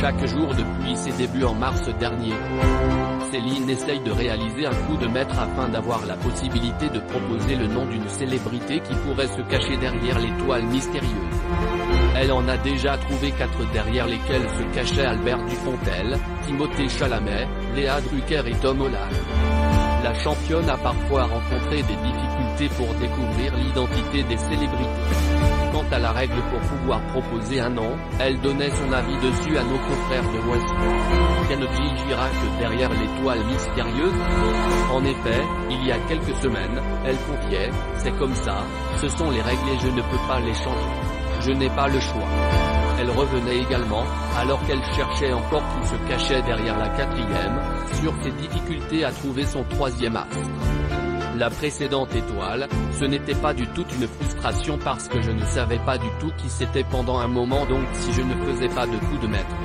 chaque jour depuis ses débuts en mars dernier. Céline essaye de réaliser un coup de maître afin d'avoir la possibilité de proposer le nom d'une célébrité qui pourrait se cacher derrière l'étoile mystérieuse. Elle en a déjà trouvé 4 derrière lesquels se cachaient Albert Dupontel, Timothée Chalamet, Léa Drucker et Tom Holland. La championne a parfois rencontré des difficultés pour découvrir l'identité des célébrités. Quant à la règle pour pouvoir proposer un nom, elle donnait son avis dessus à nos confrères de Loisirs. Qu'en Girac derrière l'étoile mystérieuse? En effet, il y a quelques semaines, elle confiait, c'est comme ça, ce sont les règles et je ne peux pas les changer. Je n'ai pas le choix. Elle revenait également, alors qu'elle cherchait encore qui se cachait derrière la 4e, sur ses difficultés à trouver son 3e astre. La précédente étoile, ce n'était pas du tout une frustration parce que je ne savais pas du tout qui c'était pendant un moment, donc si je ne faisais pas de coup de maître,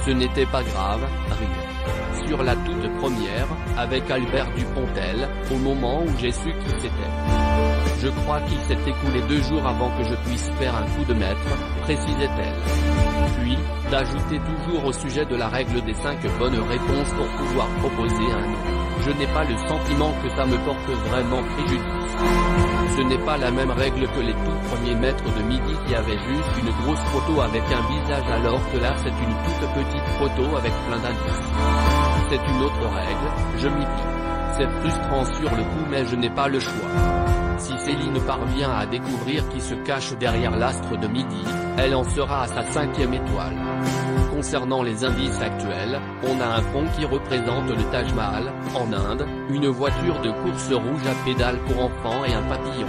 ce n'était pas grave, rire. Sur la toute première, avec Albert Dupontel, au moment où j'ai su qui c'était. Je crois qu'il s'est écoulé 2 jours avant que je puisse faire un coup de maître, précisait-elle. Puis, d'ajouter toujours au sujet de la règle des 5 bonnes réponses pour pouvoir proposer un nom. Je n'ai pas le sentiment que ça me porte vraiment préjudice. Ce n'est pas la même règle que les tout premiers maîtres de Midi qui avaient juste une grosse photo avec un visage, alors que là c'est une toute petite photo avec plein d'indices. C'est une autre règle, je m'y plie. C'est frustrant sur le coup mais je n'ai pas le choix. Si Céline parvient à découvrir qui se cache derrière l'astre de Midi, elle en sera à sa 5e étoile. Concernant les indices actuels, on a un pont qui représente le Taj Mahal, en Inde, une voiture de course rouge à pédales pour enfants et un papillon.